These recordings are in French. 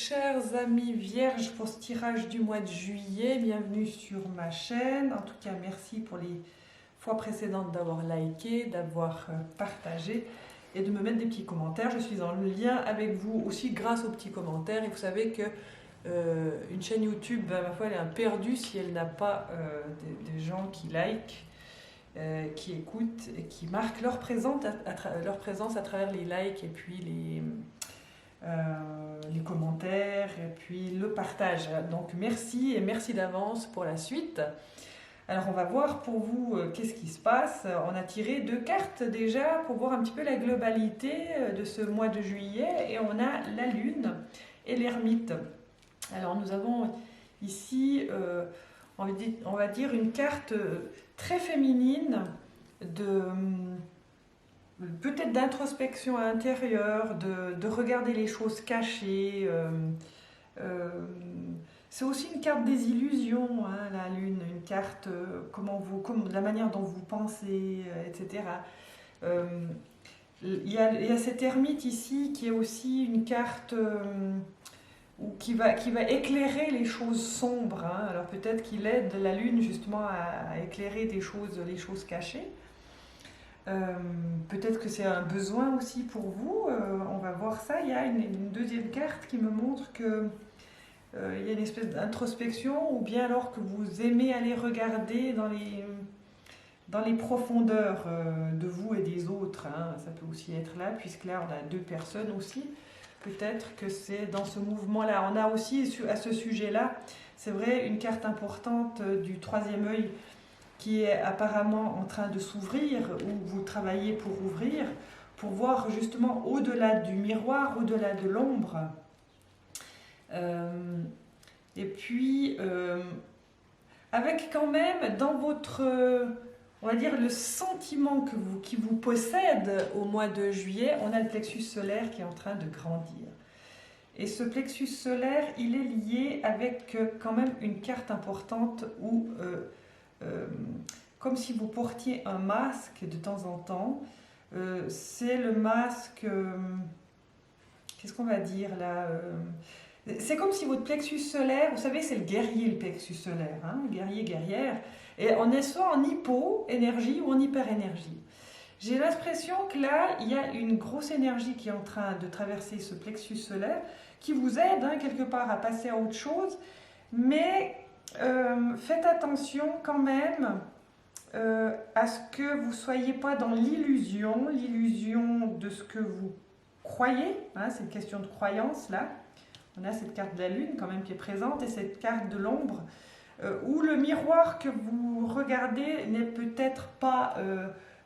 chers amis vierges pour ce tirage du mois de juillet, bienvenue sur ma chaîne. En tout cas, merci pour les fois précédentes d'avoir liké, d'avoir partagé et de me mettre des petits commentaires. Je suis en lien avec vous aussi grâce aux petits commentaires et vous savez que une chaîne YouTube, ma foi, elle est perdue si elle n'a pas des gens qui likent, qui écoutent et qui marquent leur présence à travers les likes et puis les commentaires et puis le partage. Donc merci et merci d'avance pour la suite. Alors on va voir pour vous qu'est-ce qui se passe. On a tiré 2 cartes déjà pour voir un petit peu la globalité de ce mois de juillet et on a la lune et l'ermite. Alors nous avons ici on va dire une carte très féminine de peut-être d'introspection intérieure, de regarder les choses cachées. C'est aussi une carte des illusions, hein, la lune, une carte comme la manière dont vous pensez, etc. Il y a cette ermite ici qui est aussi une carte qui va éclairer les choses sombres. Hein. Alors peut-être qu'il aide la lune justement à éclairer les choses cachées. Peut-être que c'est un besoin aussi pour vous, on va voir ça. Il y a une deuxième carte qui me montre que il y a une espèce d'introspection ou bien alors que vous aimez aller regarder dans les profondeurs de vous et des autres. Hein. Ça peut aussi être là, puisque là on a 2 personnes aussi. Peut-être que c'est dans ce mouvement-là. On a aussi à ce sujet-là, c'est vrai, une carte importante du 3e œil qui est apparemment en train de s'ouvrir, ou vous travaillez pour ouvrir, pour voir justement au-delà du miroir, au-delà de l'ombre. Et puis, avec quand même dans votre, on va dire, le sentiment qui vous possède au mois de juillet, on a le plexus solaire qui est en train de grandir. Et ce plexus solaire, il est lié avec quand même une carte importante où comme si vous portiez un masque de temps en temps. C'est le masque, qu'est-ce qu'on va dire là, c'est comme si votre plexus solaire, vous savez, c'est le guerrier, le plexus solaire, hein, guerrier, guerrière, et on est soit en hypo-énergie ou en hyper-énergie. J'ai l'impression que là, il y a une grosse énergie qui est en train de traverser ce plexus solaire, qui vous aide hein, quelque part à passer à autre chose, mais faites attention quand même à ce que vous ne soyez pas dans l'illusion de ce que vous croyez, hein, c'est une question de croyance là. On a cette carte de la lune quand même qui est présente et cette carte de l'ombre où le miroir que vous regardez n'est peut-être pas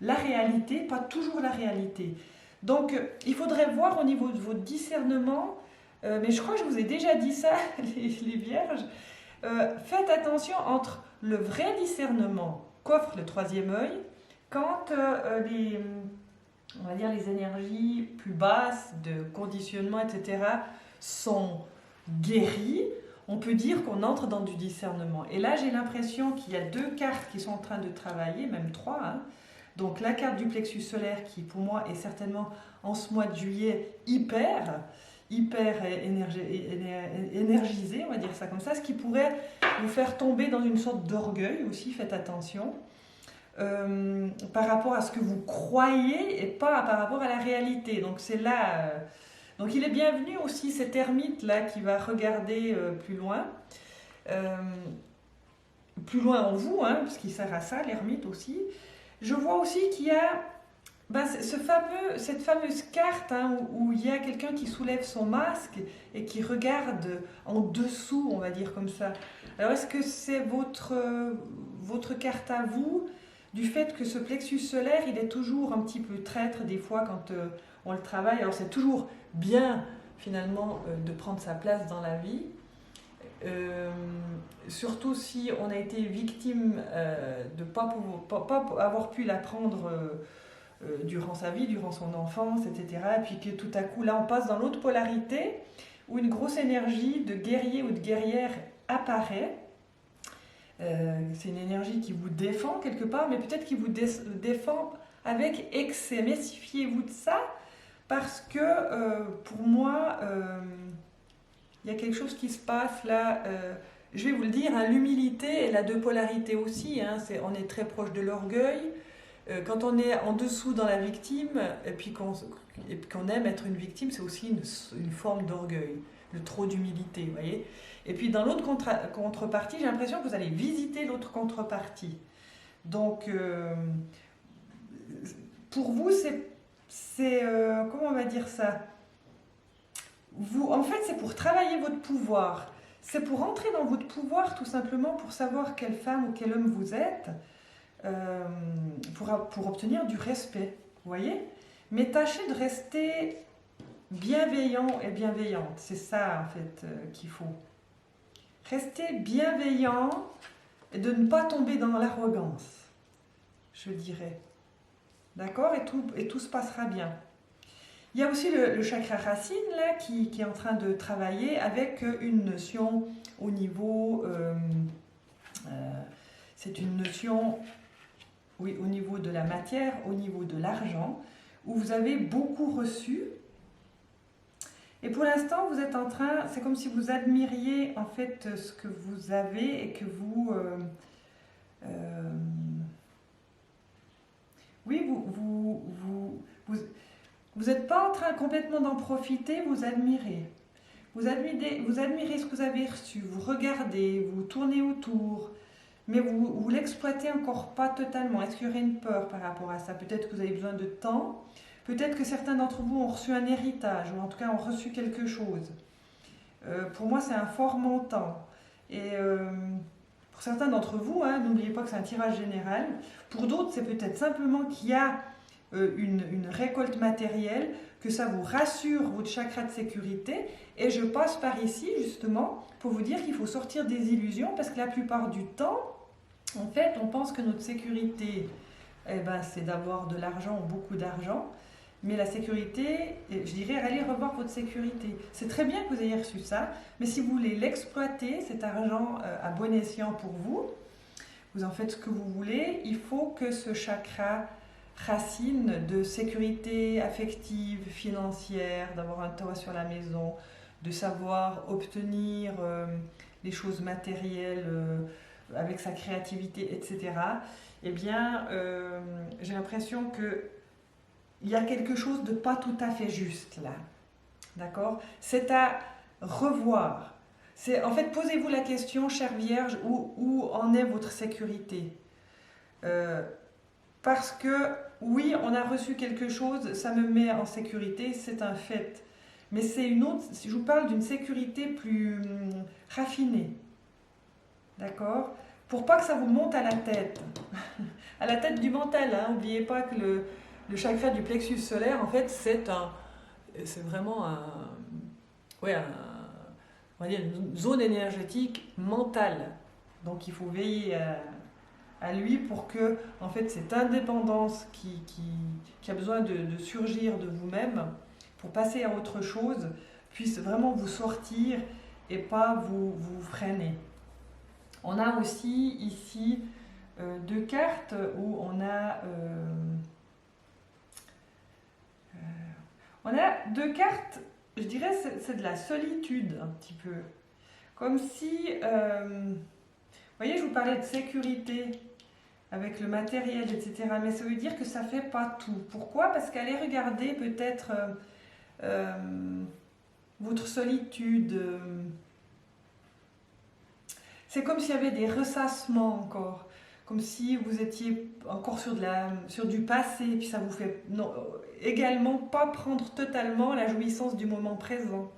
la réalité, pas toujours la réalité. Donc il faudrait voir au niveau de votre discernement, mais je crois que je vous ai déjà dit ça les vierges. Faites attention entre le vrai discernement qu'offre le 3e œil quand on va dire les énergies plus basses de conditionnement, etc. sont guéries. On peut dire qu'on entre dans du discernement. Et là, j'ai l'impression qu'il y a 2 cartes qui sont en train de travailler, même 3. Hein. Donc la carte du plexus solaire qui, pour moi, est certainement en ce mois de juillet hyper énergisé, on va dire ça comme ça, ce qui pourrait vous faire tomber dans une sorte d'orgueil aussi, faites attention, par rapport à ce que vous croyez et pas par rapport à la réalité. Donc c'est là, donc il est bienvenu aussi cet ermite là qui va regarder plus loin en vous, hein, parce qu'il sert à ça l'ermite aussi. Je vois aussi qu'il y a cette fameuse carte hein, où il y a quelqu'un qui soulève son masque et qui regarde en dessous, on va dire comme ça. Alors est-ce que c'est votre carte à vous, du fait que ce plexus solaire, il est toujours un petit peu traître des fois quand on le travaille. Alors c'est toujours bien finalement de prendre sa place dans la vie. Surtout si on a été victime de ne pas avoir pu l'apprendre durant sa vie, durant son enfance, etc. Et puis que tout à coup, là, on passe dans l'autre polarité où une grosse énergie de guerrier ou de guerrière apparaît. C'est une énergie qui vous défend quelque part, mais peut-être qui vous défend avec excès. Méfiez-vous de ça, parce que pour moi, Il y a quelque chose qui se passe là. Je vais vous le dire, hein, l'humilité, elle a deux polarités aussi. Hein, on est très proche de l'orgueil. Quand on est en dessous dans la victime, et puis qu'on aime être une victime, c'est aussi une forme d'orgueil, le trop d'humilité, vous voyez. Et puis dans l'autre contrepartie, j'ai l'impression que vous allez visiter l'autre contrepartie. Donc, pour vous, comment on va dire ça? En fait, c'est pour travailler votre pouvoir. C'est pour entrer dans votre pouvoir, tout simplement, pour savoir quelle femme ou quel homme vous êtes, pour obtenir du respect. Vous voyez? Mais tâchez de rester bienveillant et bienveillante. C'est ça, en fait, qu'il faut. Rester bienveillant et de ne pas tomber dans l'arrogance, je dirais. D'accord? Et tout se passera bien. Il y a aussi le chakra racine là, qui est en train de travailler avec une notion au niveau... c'est une notion, oui, au niveau de la matière, au niveau de l'argent, où vous avez beaucoup reçu. Et pour l'instant, vous êtes en train... C'est comme si vous admiriez en fait ce que vous avez et que vous... oui, vous n'êtes pas en train complètement d'en profiter, vous admirez. Vous admirez ce que vous avez reçu, vous regardez, vous tournez autour, mais vous ne l'exploitez encore pas totalement. Est-ce qu'il y aurait une peur par rapport à ça? Peut-être que vous avez besoin de temps, peut-être que certains d'entre vous ont reçu un héritage, ou en tout cas ont reçu quelque chose. Pour moi, c'est un fort montant. Et pour certains d'entre vous, hein, n'oubliez pas que c'est un tirage général. Pour d'autres, c'est peut-être simplement qu'il y a une récolte matérielle, que ça vous rassure votre chakra de sécurité. Et je passe par ici justement pour vous dire qu'il faut sortir des illusions, parce que la plupart du temps, en fait, on pense que notre sécurité, c'est d'avoir de l'argent ou beaucoup d'argent. Mais la sécurité, je dirais, allez revoir votre sécurité. C'est très bien que vous ayez reçu ça, mais si vous voulez l'exploiter, cet argent à bon escient pour vous, vous en faites ce que vous voulez, il faut que ce chakra racine de sécurité affective, financière, d'avoir un toit sur la maison, de savoir obtenir les choses matérielles avec sa créativité, etc. Eh bien, j'ai l'impression que il y a quelque chose de pas tout à fait juste là. D'accord? C'est à revoir. En fait, posez-vous la question, chère Vierge, où en est votre sécurité? Parce que, oui, on a reçu quelque chose, ça me met en sécurité, c'est un fait. Mais c'est une autre, je vous parle d'une sécurité plus raffinée. D'accord? Pour pas que ça vous monte à la tête. À la tête du mental, hein. N'oubliez pas que le chakra du plexus solaire, en fait, c'est vraiment on va dire une zone énergétique mentale. Donc il faut veiller à lui pour que, en fait, cette indépendance qui a besoin de surgir de vous-même pour passer à autre chose puisse vraiment vous sortir et pas vous freiner. On a aussi ici deux cartes où on a deux cartes, je dirais c'est de la solitude un petit peu. Comme si, vous voyez, je vous parlais de sécurité avec le matériel, etc. Mais ça veut dire que ça ne fait pas tout. Pourquoi? Parce qu'allez regarder peut-être votre solitude. C'est comme s'il y avait des ressassements encore. Comme si vous étiez encore sur du passé, puis ça vous fait également pas prendre totalement la jouissance du moment présent.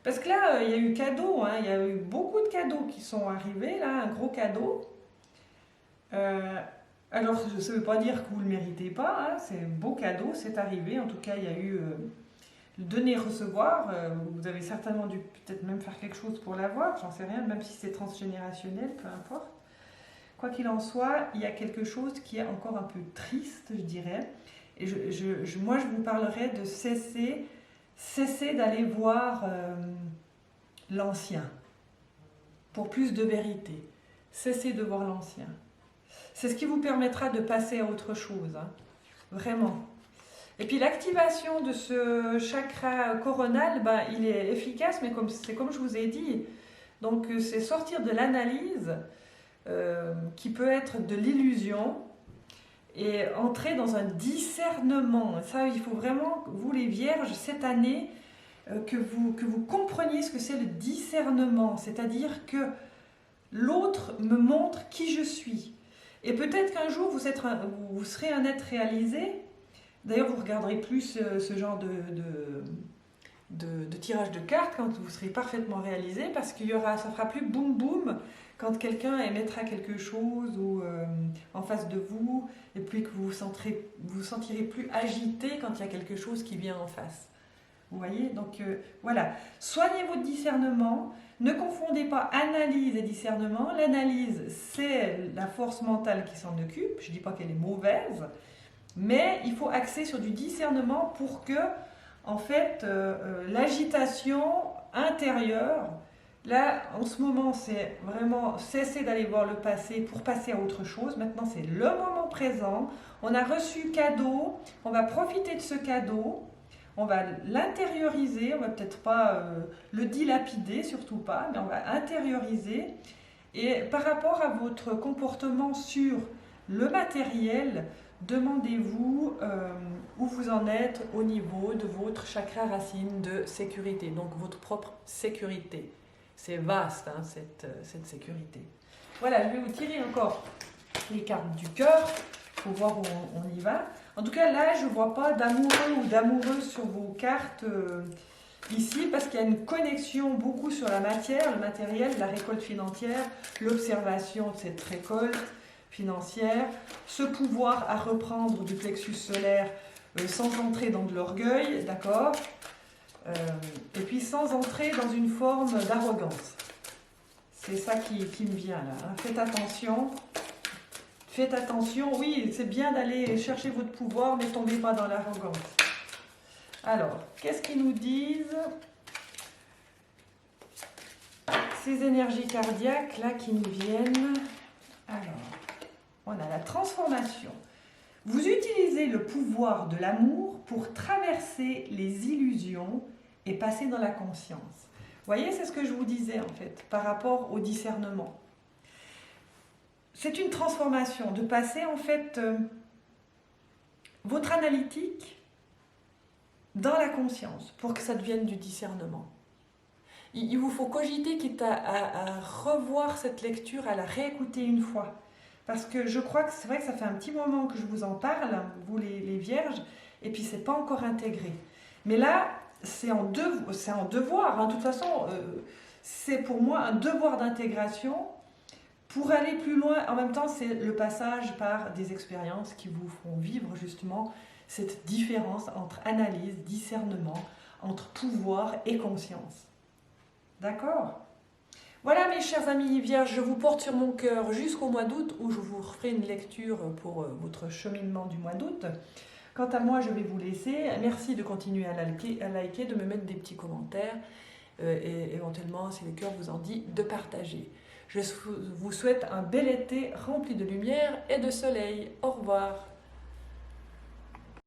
Parce que là, il y a eu cadeau, hein, il y a eu beaucoup de cadeaux qui sont arrivés, là, un gros cadeau. Alors, ça ne veut pas dire que vous ne le méritez pas, hein, c'est un beau cadeau, c'est arrivé. En tout cas, il y a eu le donner-recevoir. Vous avez certainement dû peut-être même faire quelque chose pour l'avoir, j'en sais rien, même si c'est transgénérationnel, peu importe. Quoi qu'il en soit, il y a quelque chose qui est encore un peu triste, je dirais. Et moi, je vous parlerai de cesser d'aller voir l'ancien pour plus de vérité. Cessez de voir l'ancien. C'est ce qui vous permettra de passer à autre chose, hein. Vraiment. Et puis l'activation de ce chakra coronal, ben, il est efficace, mais c'est comme je vous ai dit. Donc c'est sortir de l'analyse, qui peut être de l'illusion, et entrer dans un discernement. Ça, il faut vraiment, vous les vierges, cette année, que vous compreniez ce que c'est le discernement. C'est-à-dire que l'autre me montre qui je suis. Et peut-être qu'un jour, vous serez un être réalisé. D'ailleurs, vous regarderez plus ce genre de tirage de cartes quand vous serez parfaitement réalisé, parce ça fera plus boum boum quand quelqu'un émettra quelque chose ou en face de vous, et puis que vous vous sentirez plus agité quand il y a quelque chose qui vient en face. Vous voyez? Donc voilà, soignez votre discernement, ne confondez pas analyse et discernement. L'analyse, c'est la force mentale qui s'en occupe, je ne dis pas qu'elle est mauvaise, mais il faut axer sur du discernement pour que, en fait, l'agitation intérieure, là, en ce moment, c'est vraiment cesser d'aller voir le passé pour passer à autre chose. Maintenant, c'est le moment présent. On a reçu cadeau, on va profiter de ce cadeau, on va l'intérioriser, on va peut-être pas le dilapider, surtout pas, mais on va intérioriser. Et par rapport à votre comportement sur le matériel, demandez-vous où vous en êtes au niveau de votre chakra racine de sécurité, donc votre propre sécurité. C'est vaste, hein, cette sécurité. Voilà, je vais vous tirer encore les cartes du cœur pour voir où on y va. En tout cas, là, je ne vois pas d'amoureux ou d'amoureuses sur vos cartes ici, parce qu'il y a une connexion beaucoup sur la matière, le matériel, la récolte financière, l'observation de cette récolte financière, ce pouvoir à reprendre du plexus solaire sans entrer dans de l'orgueil, d'accord, et puis sans entrer dans une forme d'arrogance. C'est ça qui me vient là. Hein. Faites attention. Faites attention. Oui, c'est bien d'aller chercher votre pouvoir, mais tombez pas dans l'arrogance. Alors, qu'est-ce qu'ils nous disent ces énergies cardiaques là qui nous viennent? Alors, on a la transformation. Vous utilisez le pouvoir de l'amour pour traverser les illusions et passer dans la conscience. Vous voyez, c'est ce que je vous disais en fait, par rapport au discernement. C'est une transformation, de passer en fait votre analytique dans la conscience, pour que ça devienne du discernement. Il vous faut cogiter, quitte à revoir cette lecture, à la réécouter une fois. Parce que je crois que c'est vrai que ça fait un petit moment que je vous en parle, vous les vierges, et puis c'est pas encore intégré. Mais là, c'est en devoir, hein. De toute façon, c'est pour moi un devoir d'intégration pour aller plus loin. En même temps, c'est le passage par des expériences qui vous feront vivre justement cette différence entre analyse, discernement, entre pouvoir et conscience. D'accord ? Voilà mes chers amis vierges, je vous porte sur mon cœur jusqu'au mois d'août où je vous ferai une lecture pour votre cheminement du mois d'août. Quant à moi, je vais vous laisser. Merci de continuer à liker, de me mettre des petits commentaires et éventuellement, si le cœur vous en dit, de partager. Je vous souhaite un bel été rempli de lumière et de soleil. Au revoir.